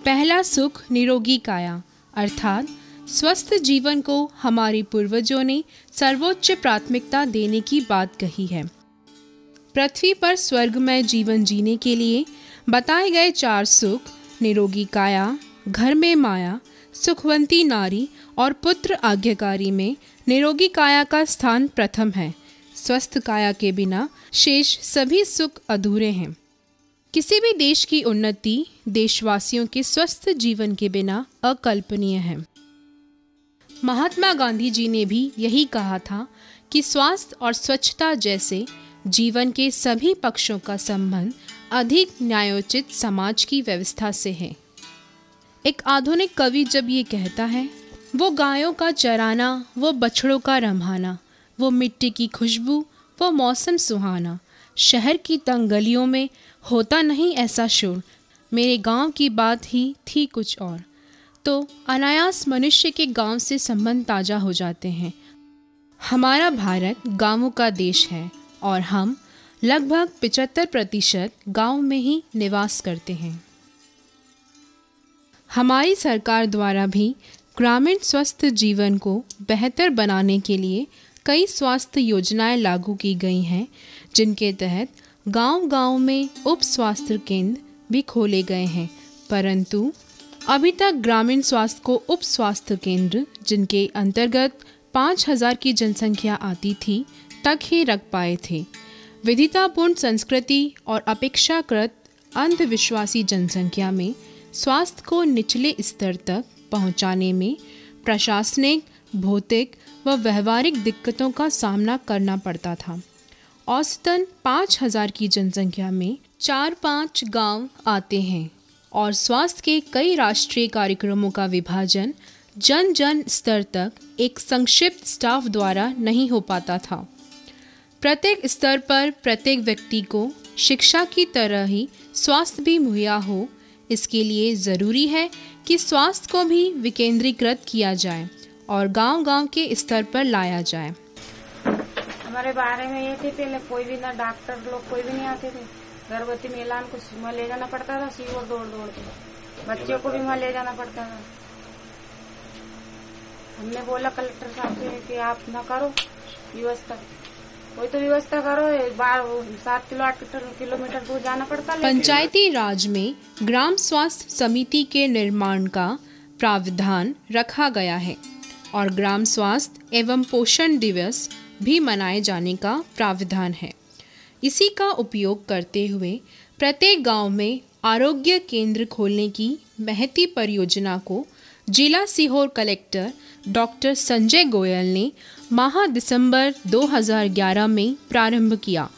पहला सुख निरोगी काया अर्थात स्वस्थ जीवन को हमारे पूर्वजों ने सर्वोच्च प्राथमिकता देने की बात कही है। पृथ्वी पर स्वर्गमय जीवन जीने के लिए बताए गए 4 सुख निरोगी काया, घर में माया, सुखवंती नारी और पुत्र आज्ञाकारी में निरोगी काया का स्थान प्रथम है। स्वस्थ काया के बिना शेष सभी सुख अधूरे हैं। किसी भी देश की उन्नति देशवासियों के स्वस्थ जीवन के बिना अकल्पनीय है। महात्मा गांधी जी ने भी यही कहा था कि स्वास्थ्य और स्वच्छता जैसे जीवन के सभी पक्षों का संबंध अधिक न्यायोचित समाज की व्यवस्था से है। एक आधुनिक कवि जब ये कहता है, वो गायों का चराना, वो बछड़ों का रम्हाना, वो मिट्टी की खुशबू, वो मौसम सुहाना, शहर की तंग गलियों में होता नहीं ऐसा शोर, मेरे गांव की बात ही थी कुछ और, तो अनायास मनुष्य के गांव से संबंध ताज़ा हो जाते हैं। हमारा भारत गांवों का देश है और हम लगभग 75% गांव में ही निवास करते हैं। हमारी सरकार द्वारा भी ग्रामीण स्वस्थ जीवन को बेहतर बनाने के लिए कई स्वास्थ्य योजनाएं लागू की गई हैं, जिनके तहत गांव-गांव में उप स्वास्थ्य केंद्र भी खोले गए हैं, परंतु अभी तक ग्रामीण स्वास्थ्य को उप स्वास्थ्य केंद्र, जिनके अंतर्गत 5000 की जनसंख्या आती थी, तक ही रख पाए थे। विविधतापूर्ण संस्कृति और अपेक्षाकृत अंधविश्वासी जनसंख्या में स्वास्थ्य को निचले स्तर तक पहुंचाने में प्रशासनिक, भौतिक व व्यवहारिक दिक्कतों का सामना करना पड़ता था। औसतन 5000 की जनसंख्या में 4-5 गांव आते हैं और स्वास्थ्य के कई राष्ट्रीय कार्यक्रमों का विभाजन जन जन स्तर तक एक संक्षिप्त स्टाफ द्वारा नहीं हो पाता था। प्रत्येक स्तर पर प्रत्येक व्यक्ति को शिक्षा की तरह ही स्वास्थ्य भी मुहैया हो, इसके लिए ज़रूरी है कि स्वास्थ्य को भी विकेंद्रीकृत किया जाए और गांव-गांव के स्तर पर लाया जाए। हमारे बारे में ये थे, पहले कोई भी ना डॉक्टर लोग कोई भी नहीं आते थे। गर्भवती महिलाओं को वहाँ ले जाना पड़ता था, सीवर दौड़ दौड़ के, बच्चों को भी वहाँ ले जाना पड़ता था। हमने बोला कलेक्टर साहब से कि आप ना करो व्यवस्था, कोई तो व्यवस्था करो, 7 किलो 8 किलोमीटर दूर जाना पड़ता। पंचायती राज में ग्राम स्वास्थ्य समिति के निर्माण का प्रावधान रखा गया है और ग्राम स्वास्थ्य एवं पोषण दिवस भी मनाए जाने का प्रावधान है। इसी का उपयोग करते हुए प्रत्येक गांव में आरोग्य केंद्र खोलने की महती परियोजना को जिला सीहोर कलेक्टर डॉक्टर संजय गोयल ने माह दिसंबर 2011 में प्रारंभ किया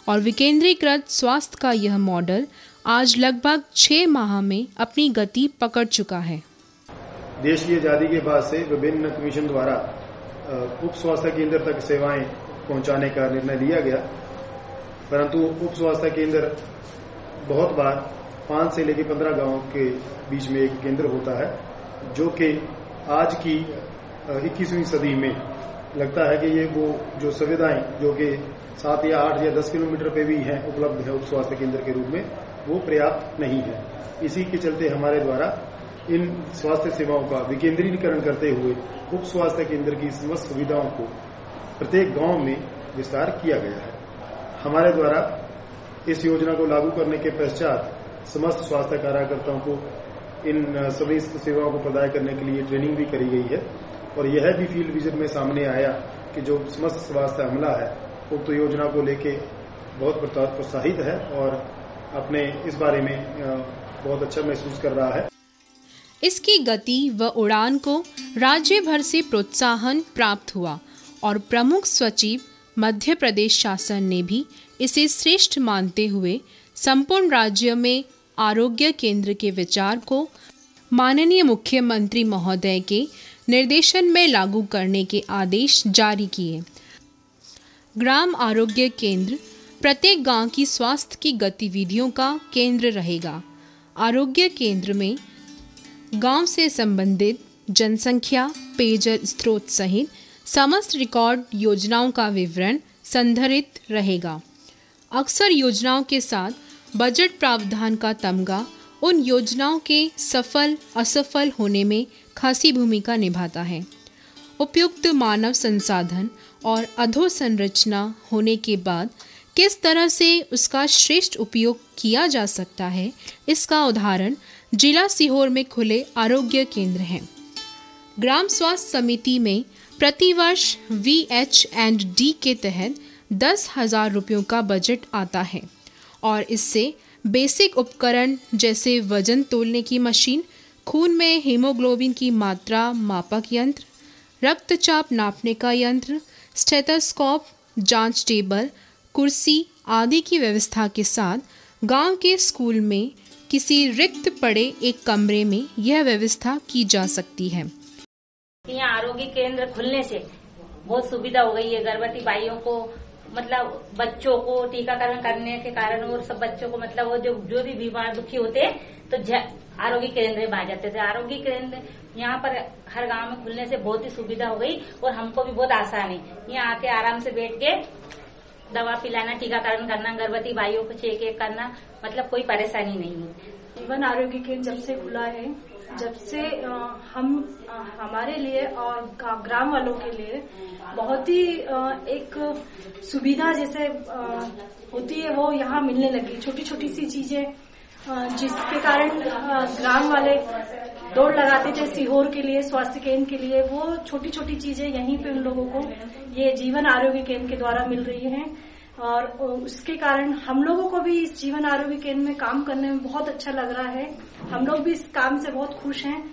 और विकेंद्रीकृत स्वास्थ्य का यह मॉडल आज लगभग 6 माह में अपनी गति पकड़ चुका है। देश की आजादी के बाद से विभिन्न कमीशन द्वारा उप स्वास्थ्य केंद्र तक सेवाएं पहुंचाने का निर्णय लिया गया, परंतु उप स्वास्थ्य केंद्र बहुत बार 5 से लेकर 15 गांवों के बीच में एक केंद्र होता है, जो कि आज की 21वीं सदी में लगता है कि ये वो जो सुविधाएं जो कि 7 या 8 या 10 किलोमीटर पे भी हैं उपलब्ध है उप स्वास्थ्य केंद्र के रूप में, वो पर्याप्त नहीं है। इसी के चलते हमारे द्वारा इन स्वास्थ्य सेवाओं का विकेंद्रीकरण करते हुए उप स्वास्थ्य केंद्र की समस्त सुविधाओं को प्रत्येक गांव में विस्तार किया गया है। हमारे द्वारा इस योजना को लागू करने के पश्चात समस्त स्वास्थ्य कार्यकर्ताओं को इन सभी सेवाओं को प्रदान करने के लिए ट्रेनिंग भी करी गई है और यह भी फील्ड विजिट में सामने आया कि जो समस्त स्वास्थ्य अमला है उक्त योजना को लेके बहुत प्रोत्साहित है और अपने इस बारे में बहुत अच्छा महसूस कर रहा है। इसकी गति व उड़ान को राज्य भर से प्रोत्साहन प्राप्त हुआ और प्रमुख सचिव मध्य प्रदेश शासन ने भी इसे श्रेष्ठ मानते हुए संपूर्ण राज्य में आरोग्य केंद्र के विचार को माननीय मुख्यमंत्री महोदय के निर्देशन में लागू करने के आदेश जारी किए। ग्राम आरोग्य केंद्र प्रत्येक गांव की स्वास्थ्य की गतिविधियों का केंद्र रहेगा। आरोग्य केंद्र में गांव से संबंधित जनसंख्या, पेयजल स्रोत सहित समस्त रिकॉर्ड योजनाओं का विवरण संधारित रहेगा। अक्सर योजनाओं के साथ बजट प्रावधान का तमगा उन योजनाओं के सफल असफल होने में खासी भूमिका निभाता है। उपयुक्त मानव संसाधन और अधोसंरचना होने के बाद किस तरह से उसका श्रेष्ठ उपयोग किया जा सकता है, इसका उदाहरण जिला सीहोर में खुले आरोग्य केंद्र हैं। ग्राम स्वास्थ्य समिति में प्रतिवर्ष VH&D के तहत 10,000 रुपयों का बजट आता है और इससे बेसिक उपकरण जैसे वजन तोलने की मशीन, खून में हीमोग्लोबिन की मात्रा मापक यंत्र, रक्तचाप नापने का यंत्र, स्टेथोस्कोप, जांच टेबल, कुर्सी आदि की व्यवस्था के साथ गांव के स्कूल में किसी रिक्त पड़े एक कमरे में यह व्यवस्था की जा सकती है। यहाँ आरोग्य केंद्र खुलने से बहुत सुविधा हो गई है। गर्भवती बाइयों को मतलब बच्चों को टीकाकरण करने के कारण और सब बच्चों को मतलब वो जो भी बीमार दुखी होते हैं तो आरोग्य केंद्र में आ जाते थे। आरोग्य केंद्र यहाँ पर हर गांव में खुलने से बहुत ही सुविधा हो गई और हमको भी बहुत आसान है। यहाँ आके आराम से बैठ के दवा पिलाना, टीकाकरण करना, गर्भवती बाइयों को चेक करना, मतलब कोई परेशानी नहीं है। जीवन आरोग्य केंद्र जब से खुला है, जब से हम हमारे लिए और ग्राम वालों के लिए बहुत ही एक सुविधा जैसे होती है वो यहाँ मिलने लगी। छोटी छोटी सी चीजें जिसके कारण ग्राम वाले दौड़ लगाते थे सीहोर के लिए, स्वास्थ्य केंद्र के लिए, वो छोटी छोटी चीजें यहीं पे उन लोगों को ये जीवन आरोग्य केंद्र के द्वारा मिल रही हैं और उसके कारण हम लोगों को भी इस जीवन आरोग्य केंद्र में काम करने में बहुत अच्छा लग रहा है। हम लोग भी इस काम से बहुत खुश हैं।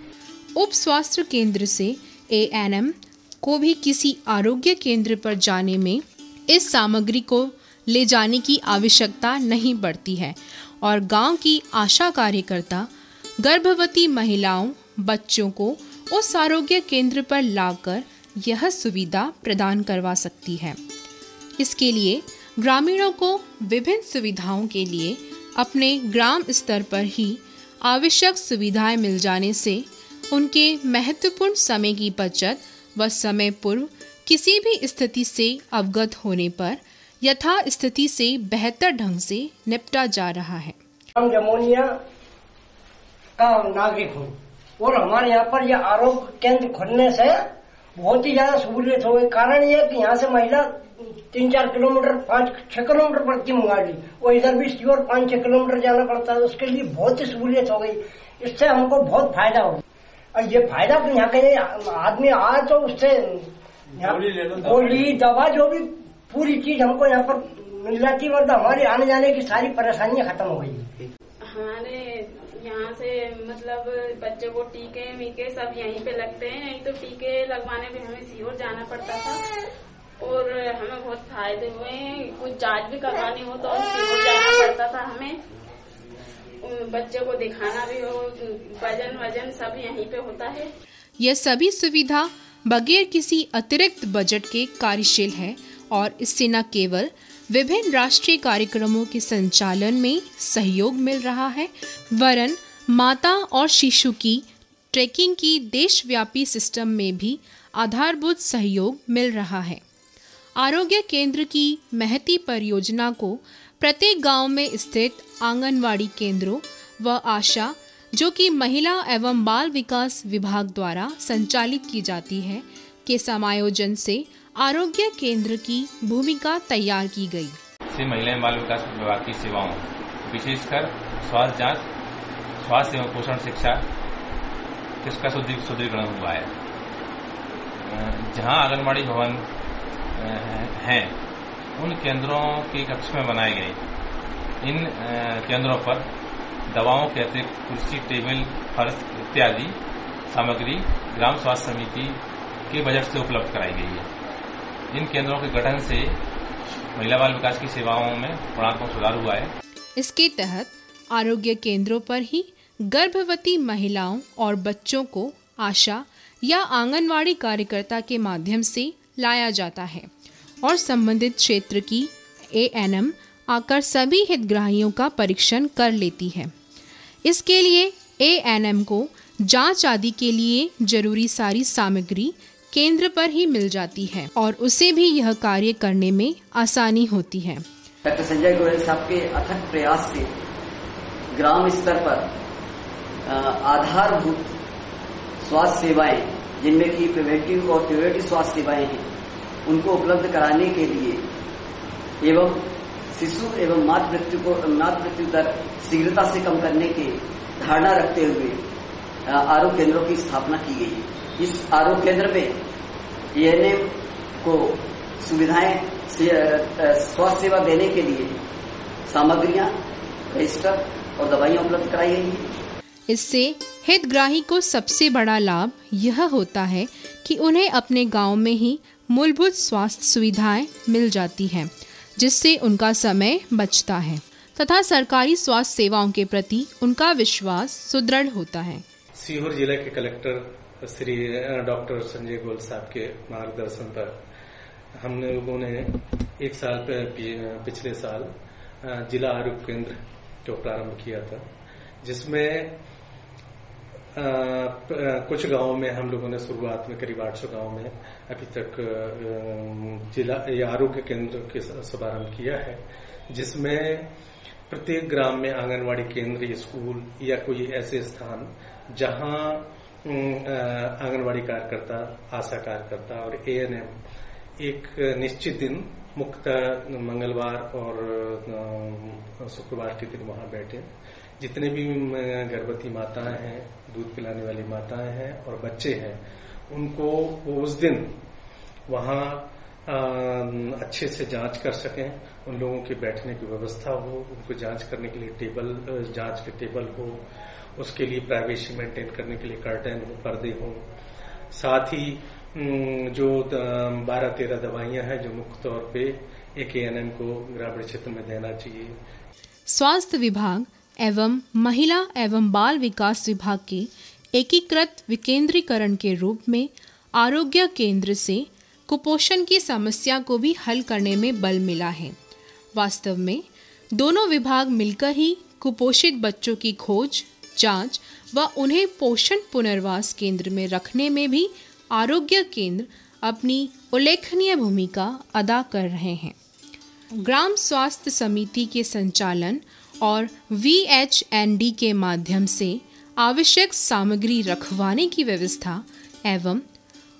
उप स्वास्थ्य केंद्र से ANM को भी किसी आरोग्य केंद्र पर जाने में इस सामग्री को ले जाने की आवश्यकता नहीं पड़ती है और गांव की आशा कार्यकर्ता गर्भवती महिलाओं, बच्चों को उस आरोग्य केंद्र पर लाकर यह सुविधा प्रदान करवा सकती है। इसके लिए ग्रामीणों को विभिन्न सुविधाओं के लिए अपने ग्राम स्तर पर ही आवश्यक सुविधाएं मिल जाने से उनके महत्वपूर्ण समय की बचत व समय पूर्व किसी भी स्थिति से अवगत होने पर यथा स्थिति से बेहतर ढंग से निपटा जा रहा है। हम जमोनिया का नागरिक हूँ और हमारे यहाँ पर यह आरोग्य केंद्र खुलने से बहुत ही ज्यादा सहूलियत हो गई। कारण यह कि यहाँ से महिला 3-4 किलोमीटर 5-6 किलोमीटर पड़ती मुंगाली और इधर भी सीहोर 5-6 किलोमीटर जाना पड़ता है। उसके लिए बहुत ही सहूलियत हो गई। इससे हमको बहुत फायदा हो। और ये फायदा तो यहाँ कहीं आदमी आए तो उससे गोली दवा जो भी पूरी चीज हमको यहाँ पर मिल जाती है, मतलब हमारे आने जाने की सारी परेशानियां खत्म हो गई। हमारे यहाँ से मतलब बच्चों को टीके मीके सब यहीं पे लगते हैं, नहीं तो टीके लगवाने में हमें सीहोर जाना पड़ता था और हमें बहुत फायदे हुए हैं। कुछ जांच भी करवानी हो तो सीहोर जाना पड़ता था हमें। बच्चों को दिखाना भी हो, वजन सब यहीं पे होता है। यह सभी सुविधा बगैर किसी अतिरिक्त बजट के कार्यशील है और इससे न केवल विभिन्न राष्ट्रीय कार्यक्रमों के संचालन में सहयोग मिल रहा है, वरन माता और शिशु की ट्रैकिंग की देशव्यापी सिस्टम में भी आधारभूत सहयोग मिल रहा है। आरोग्य केंद्र की महती परियोजना को प्रत्येक गांव में स्थित आंगनवाड़ी केंद्रों व आशा, जो कि महिला एवं बाल विकास विभाग द्वारा संचालित की जाती है, के समायोजन से आरोग्य केंद्र की भूमिका तैयार की गई। महिला एवं बाल विकास विभाग की सेवाओं, विशेषकर स्वास्थ्य जांच, स्वास्थ्य एवं पोषण शिक्षा, इसका सुदृढ़ीकरण हुआ है। जहां आंगनबाड़ी भवन हैं, उन केंद्रों के कक्ष में बनाए गए इन केंद्रों पर दवाओं के अतिरिक्त कुर्सी, टेबल, फर्श इत्यादि सामग्री ग्राम स्वास्थ्य समिति के बजट से उपलब्ध कराई गई है। इन केंद्रों के गठन से महिला बाल विकास की सेवाओं में गुणात्मक सुधार हुआ है। इसके तहत आरोग्य केंद्रों पर ही गर्भवती महिलाओं और बच्चों को आशा या आंगनवाड़ी कार्यकर्ता के माध्यम से लाया जाता है और संबंधित क्षेत्र की ANM आकर सभी हितग्राहियों का परीक्षण कर लेती है। इसके लिए ANM को जांच आदि के लिए जरूरी सारी सामग्री केंद्र पर ही मिल जाती है और उसे भी यह कार्य करने में आसानी होती है। डॉक्टर संजय गोयल साहब के अथक प्रयास से ग्राम स्तर पर आधारभूत स्वास्थ्य सेवाएं, जिनमें कि प्रिवेंटिव और क्यूरेटिव स्वास्थ्य सेवाएं हैं, उनको उपलब्ध कराने के लिए एवं शिशु एवं मातृ मृत्यु दर शीघ्रता से कम करने के धारणा रखते हुए आरोग्य केंद्रों की स्थापना की गई है। इस आरोग्य केंद्र में एएनएम को सुविधाएं स्वास्थ्य सेवा देने के लिए सामग्रियां, रजिस्टर और दवाइयां उपलब्ध कराई गई हैं। इससे हितग्राही को सबसे बड़ा लाभ यह होता है कि उन्हें अपने गांव में ही मूलभूत स्वास्थ्य सुविधाएं मिल जाती हैं, जिससे उनका समय बचता है तथा सरकारी स्वास्थ्य सेवाओं के प्रति उनका विश्वास सुदृढ़ होता है। सीहोर जिला के कलेक्टर श्री डॉक्टर संजय गोयल साहब के मार्गदर्शन पर हम लोगों ने एक साल पिछले साल जिला आरोग्य केंद्र को प्रारंभ किया था, जिसमें कुछ गांवों में हम लोगों ने शुरुआत में करीब 800 गांव में अभी तक जिला आरोग्य केंद्र के शुभारंभ किया है, जिसमें प्रत्येक ग्राम में आंगनवाड़ी केंद्र, स्कूल या कोई ऐसे स्थान जहां आंगनवाड़ी कार्यकर्ता, आशा कार्यकर्ता और एएनएम एक निश्चित दिन मुख्यतः मंगलवार और शुक्रवार के दिन वहां बैठे जितने भी गर्भवती माताएं हैं, दूध पिलाने वाली माताएं हैं और बच्चे हैं, उनको उस दिन वहां अच्छे से जांच कर सकें, उन लोगों के बैठने की व्यवस्था हो, उनको जांच करने के लिए जांच के टेबल हो, उसके लिए प्राइवेसी मेंटेन करने के लिए कर्टन हो, पर्दे हो, साथ ही जो 12-13 दवाइयां हैं जो मुख्य तौर पे एक एएनएम को ग्रामीण क्षेत्र में देना चाहिए। स्वास्थ्य विभाग एवं महिला एवं बाल विकास विभाग के एकीकृत विकेंद्रीकरण के रूप में आरोग्य केंद्र से कुपोषण की समस्या को भी हल करने में बल मिला है। वास्तव में दोनों विभाग मिलकर ही कुपोषित बच्चों की खोज, जांच व उन्हें पोषण पुनर्वास केंद्र में रखने में भी आरोग्य केंद्र अपनी उल्लेखनीय भूमिका अदा कर रहे हैं। ग्राम स्वास्थ्य समिति के संचालन और VHND के माध्यम से आवश्यक सामग्री रखवाने की व्यवस्था एवं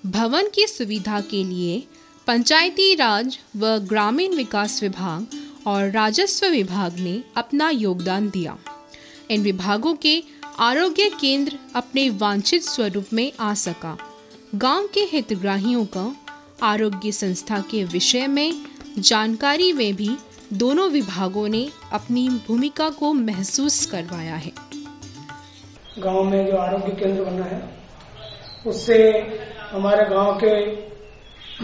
भवन की सुविधा के लिए पंचायती राज व ग्रामीण विकास विभाग और राजस्व विभाग ने अपना योगदान दिया। इन विभागों के आरोग्य केंद्र अपने वांछित स्वरूप में आ सका। गांव के हितग्राहियों का आरोग्य संस्था के विषय में जानकारी में भी दोनों विभागों ने अपनी भूमिका को महसूस करवाया है। गांव में जो आरोग्य केंद्र बना है, उससे हमारे गांव के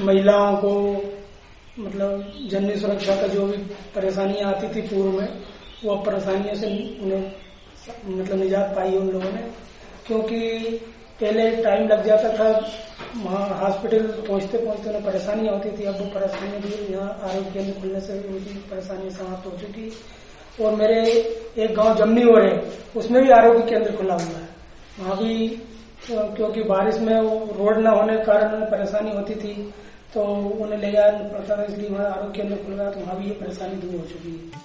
महिलाओं को मतलब जननी सुरक्षा का जो भी परेशानियां आती थी पूर्व में, वो परेशानियों से उन्हें मतलब निजात पाई उन लोगों ने, क्योंकि पहले टाइम लग जाता था वहाँ हॉस्पिटल पहुंचते उन्हें परेशानियां होती थी। अब वो परेशानियां भी यहाँ आरोग्य केंद्र खुलने से उनकी परेशानी समाप्त हो चुकी। और मेरे एक गांव जमनी हो रहे, उसमें भी आरोग्य केंद्र खुला हुआ है। वहाँ भी क्योंकि बारिश में वो रोड न होने के कारण उन्हें परेशानी होती थी, तो उन्हें ले जाना पड़ता था, इसलिए वहाँ आरोग्य केंद्र खुल गया, तो वहाँ भी ये परेशानी दूर हो चुकी है।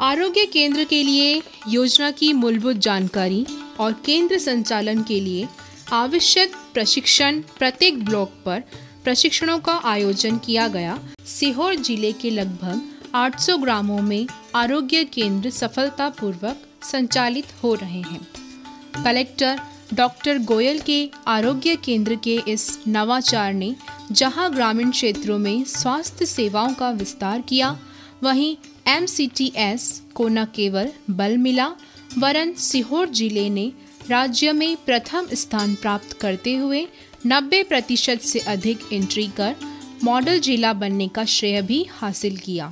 आरोग्य केंद्र के लिए योजना की मूलभूत जानकारी और केंद्र संचालन के लिए आवश्यक प्रशिक्षण प्रत्येक ब्लॉक पर प्रशिक्षणों का आयोजन किया गया। सीहोर जिले के लगभग 800 ग्रामों में आरोग्य केंद्र सफलतापूर्वक संचालित हो रहे हैं। कलेक्टर डॉक्टर गोयल के आरोग्य केंद्र के इस नवाचार ने जहां ग्रामीण क्षेत्रों में स्वास्थ्य सेवाओं का विस्तार किया, वहीं MCTS को न केवल बल मिला, वरन सीहोर जिले ने राज्य में प्रथम स्थान प्राप्त करते हुए 90% से अधिक एंट्री कर मॉडल जिला बनने का श्रेय भी हासिल किया।